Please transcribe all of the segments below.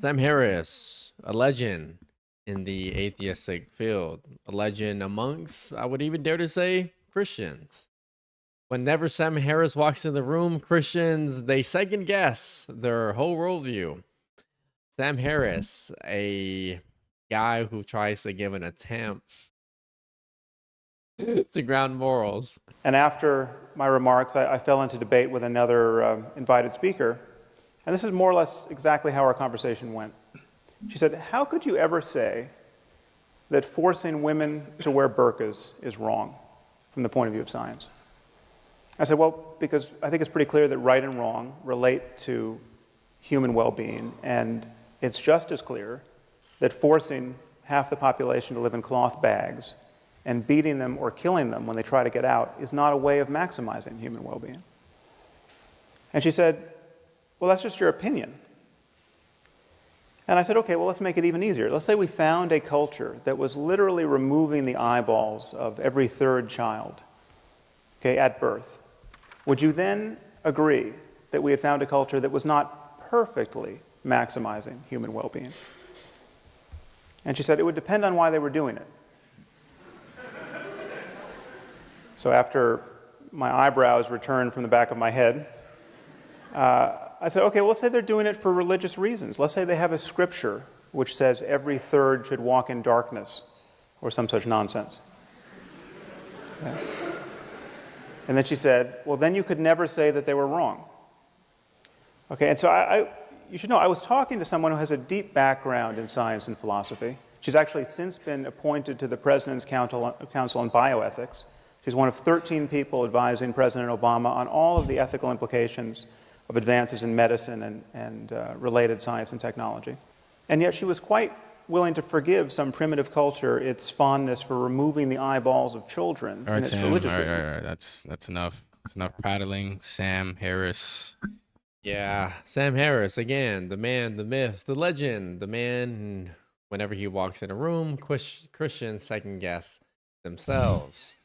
Sam Harris, a legend in the atheistic field, a legend amongst, I would even dare to say, Christians. Whenever Sam Harris walks in the room, Christians, they second guess their whole worldview. Sam Harris, a guy who tries to give an attempt to ground morals. And after my remarks, I fell into debate with another invited speaker. And this is more or less exactly how our conversation went. She said, "How could you ever say that forcing women to wear burqas is wrong from the point of view of science?" I said, well, because I think it's pretty clear that right and wrong relate to human well-being, and it's just as clear that forcing half the population to live in cloth bags and beating them or killing them when they try to get out is not a way of maximizing human well-being. And she said, well, that's just your opinion. And I said, okay, well, let's make it even easier. Let's say we found a culture that was literally removing the eyeballs of every third child, okay, at birth. Would you then agree that we had found a culture that was not perfectly maximizing human well-being? And she said it would depend on why they were doing it. So after my eyebrows returned from the back of my head, I said, okay, well, let's say they're doing it for religious reasons. Let's say they have a scripture which says every third should walk in darkness, or some such nonsense. Okay. And then she said, well, then you could never say that they were wrong. Okay, and so you should know, I was talking to someone who has a deep background in science and philosophy. She's actually since been appointed to the President's Council on Bioethics. She's one of 13 people advising President Obama on all of the ethical implications of advances in medicine and related science and technology. And yet she was quite willing to forgive some primitive culture its fondness for removing the eyeballs of children in its religious reasons. All right. That's enough. That's enough prattling. Sam Harris. Yeah, Sam Harris, again, the man, the myth, the legend, the man, whenever he walks in a room, Christians second guess themselves.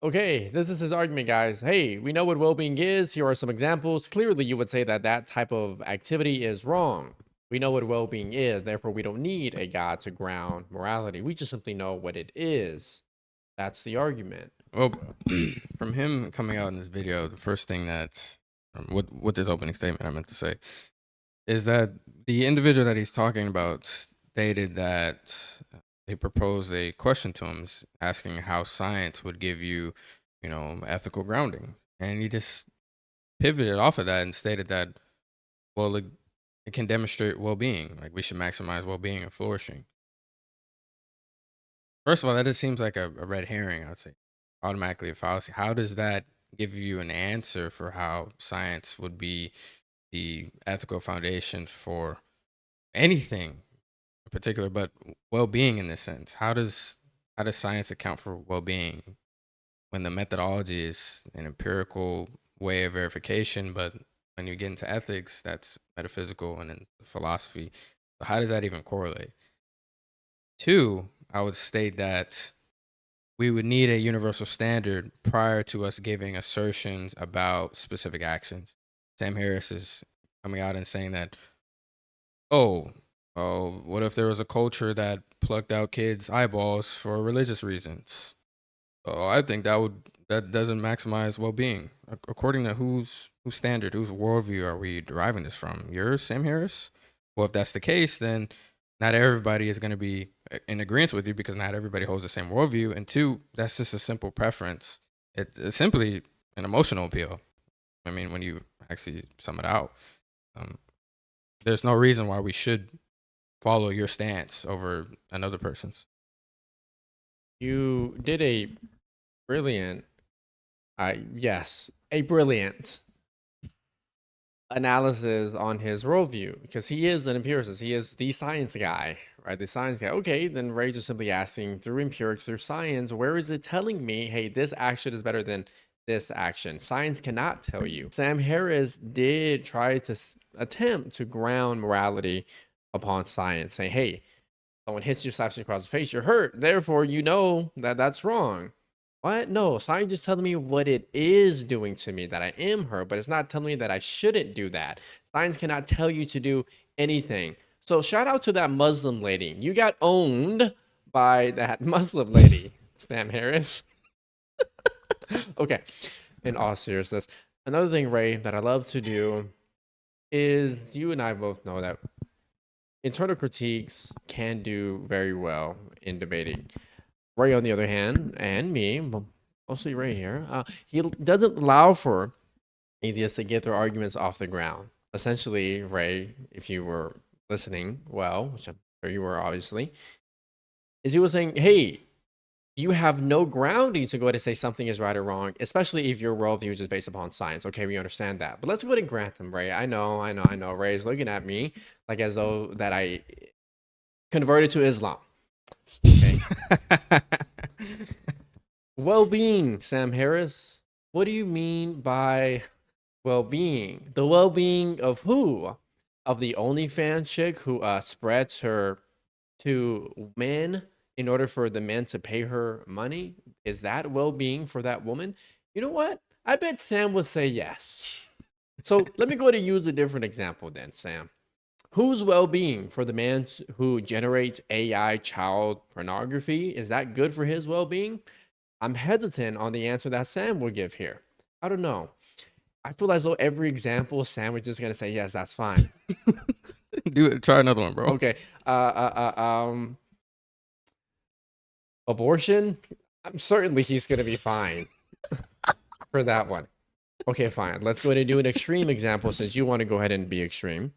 Okay, this is his argument, guys. Hey, we know what well-being is. Here are some examples. Clearly, you would say that that type of activity is wrong. We know what well-being is, therefore we don't need a God to ground morality. We just simply know what it is. That's the argument. Well, from him coming out in this video, the first thing that, with this opening statement I meant to say, is that the individual that he's talking about stated that they proposed a question to him asking how science would give you, ethical grounding. And he just pivoted off of that and stated that, well, it can demonstrate well-being. Like, we should maximize well-being and flourishing. First of all, that just seems like a red herring, I would say. Automatically a fallacy. How does that give you an answer for how science would be the ethical foundation for anything in particular, but well-being in this sense? How does science account for well-being when the methodology is an empirical way of verification, but when you get into ethics, that's metaphysical and then philosophy? So how does that even correlate? Two, I would state that we would need a universal standard prior to us giving assertions about specific actions. Sam Harris is coming out and saying that, what if there was a culture that plucked out kids' eyeballs for religious reasons? Oh, I think that doesn't maximize well-being. According to whose standard, whose worldview are we deriving this from? Yours, Sam Harris? Well, if that's the case, then not everybody is going to be in agreement with you because not everybody holds the same worldview. And two, that's just a simple preference. It's simply an emotional appeal. I mean, when you actually sum it out, there's no reason why we should follow your stance over another person's. You did a brilliant, a brilliant analysis on his worldview, because he is an empiricist. He is the science guy, right? The science guy. Okay, then Ray's just simply asking through empirics, through science, where is it telling me, hey, this action is better than this action? Science cannot tell you. Sam Harris did try to attempt to ground morality upon science, saying, hey, someone hits you, slaps you across the face, you're hurt. Therefore, you know that that's wrong. What? No, science is telling me what it is doing to me, that I am hurt, but it's not telling me that I shouldn't do that. Science cannot tell you to do anything. So shout out to that Muslim lady. You got owned by that Muslim lady, Sam Harris. Okay, in all seriousness, another thing, Ray, that I love to do is you and I both know that internal critiques can do very well in debating. Ray, on the other hand, and me, mostly Ray here, he doesn't allow for atheists to get their arguments off the ground. Essentially, Ray, if you were listening well, which I'm sure you were obviously, is he was saying, hey, you have no grounding to go ahead and say something is right or wrong, especially if your worldview is just based upon science. Okay, we understand that. But let's go ahead and grant them, Ray. I know. Ray is looking at me like as though that I converted to Islam. Okay. Well-being, Sam Harris. What do you mean by well-being? The well-being of who? Of the OnlyFans chick who spreads her to men in order for the men to pay her money? Is that well-being for that woman? You know what? I bet Sam would say yes. So let me go ahead and use a different example then, Sam. Whose well-being? For the man who generates AI child pornography? Is that good for his well-being? I'm hesitant on the answer that Sam will give here. I don't know. I feel as though every example Sam is just gonna say yes, that's fine. Do it. Try another one, bro. Okay. Abortion. I'm certainly he's gonna be fine for that one. Okay, fine. Let's go ahead and do an extreme example since you want to go ahead and be extreme.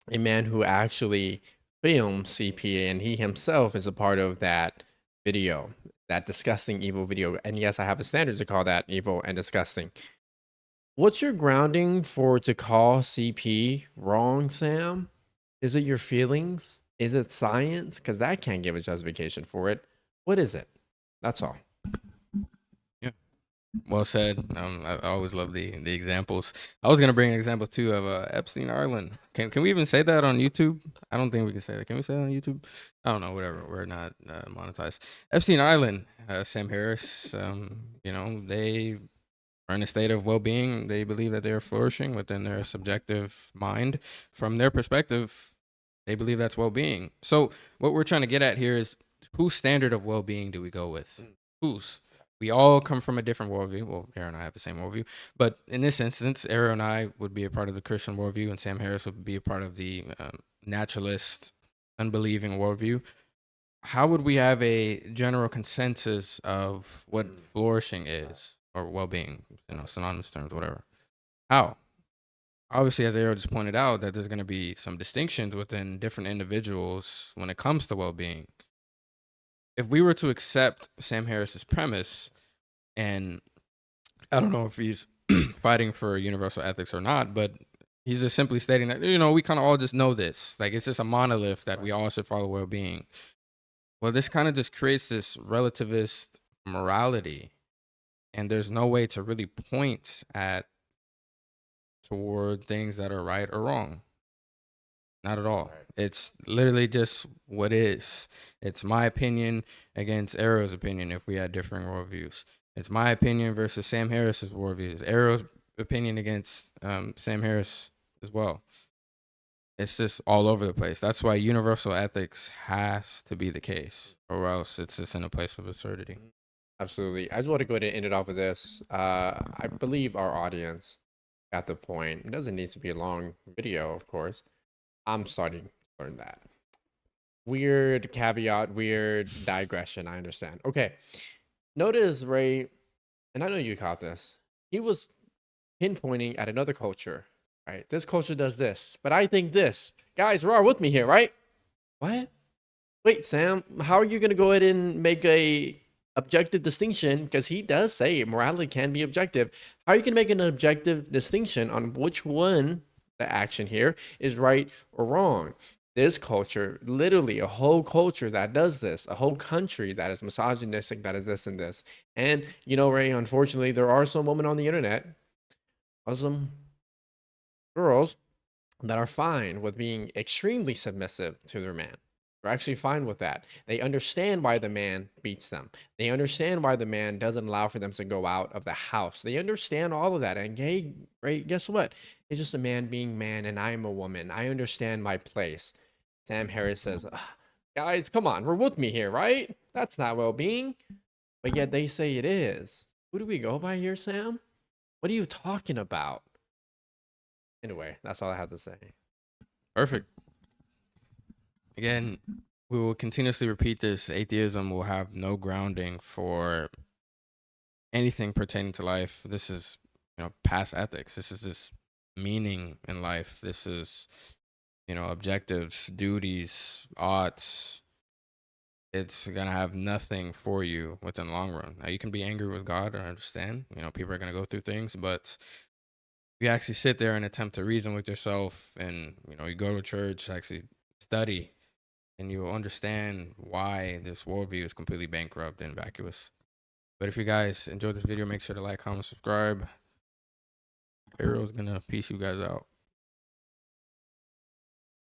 A man who actually films CPA and he himself is a part of that video, that disgusting evil video. And yes, I have a standard to call that evil and disgusting. What's your grounding for to call CP wrong, Sam? Is it your feelings? Is it science? Because that can't give a justification for it. What is it? That's all. Yeah. Well said. I always love the examples. I was gonna bring an example too of Epstein Island. Can we even say that on YouTube? I don't think we can say that. Can we say that on YouTube? I don't know. Whatever. We're not monetized. Epstein Island. Sam Harris. They are in a state of well-being. They believe that they are flourishing within their subjective mind. From their perspective, they believe that's well-being. So what we're trying to get at here is whose standard of well-being do we go with? Whose? We all come from a different worldview. Well, Aaron and I have the same worldview. But in this instance, Aaron and I would be a part of the Christian worldview, and Sam Harris would be a part of the naturalist, unbelieving worldview. How would we have a general consensus of what flourishing is or well-being, synonymous terms, whatever? How? Obviously, as Aaron just pointed out, that there's going to be some distinctions within different individuals when it comes to well-being. If we were to accept Sam Harris's premise, and I don't know if he's fighting for universal ethics or not, but he's just simply stating that, we kind of all just know this. Like, it's just a monolith that we all should follow well-being. Well, this kind of just creates this relativist morality, and there's no way to really point toward things that are right or wrong. Not at all. It's literally just what is. It's my opinion against Arrow's opinion if we had differing worldviews. It's my opinion versus Sam Harris's worldview. It's Arrow's opinion against Sam Harris as well. It's just all over the place. That's why universal ethics has to be the case, or else it's just in a place of absurdity. Absolutely. I just want to go ahead and end it off with this. I believe our audience got the point. It doesn't need to be a long video, of course. I'm starting to learn that. Weird caveat, weird digression. I understand. Okay. Notice, Ray, and I know you caught this. He was pinpointing at another culture, right? This culture does this, but I think this. Guys, you are with me here, right? What? Wait, Sam, how are you going to go ahead and make a objective distinction? Because he does say morality can be objective. How are you going to make an objective distinction on which one, the action here, is right or wrong? This culture, literally a whole culture that does this, a whole country that is misogynistic, that is this and this. And, Ray, unfortunately, there are some women on the internet, Muslim girls, that are fine with being extremely submissive to their man, They're actually fine with that. They understand why the man beats them. They understand why the man doesn't allow for them to go out of the house. They understand all of that. And hey, right, guess what? It's just a man being man, and I'm a woman. I understand my place. Sam Harris says, "Ugh, guys, come on, we're with me here, right? That's not well-being." But yet they say it is. Who do we go by here, Sam? What are you talking about? Anyway, that's all I have to say. Perfect. Again, we will continuously repeat this. Atheism will have no grounding for anything pertaining to life. This is, past ethics. This is just meaning in life. This is, objectives, duties, oughts. It's gonna have nothing for you within the long run. Now you can be angry with God, I understand. People are gonna go through things, but if you actually sit there and attempt to reason with yourself, and you go to church, actually study, and you'll understand why this worldview is completely bankrupt and vacuous. But if you guys enjoyed this video, make sure to like, comment, subscribe. Ariel's gonna peace you guys out.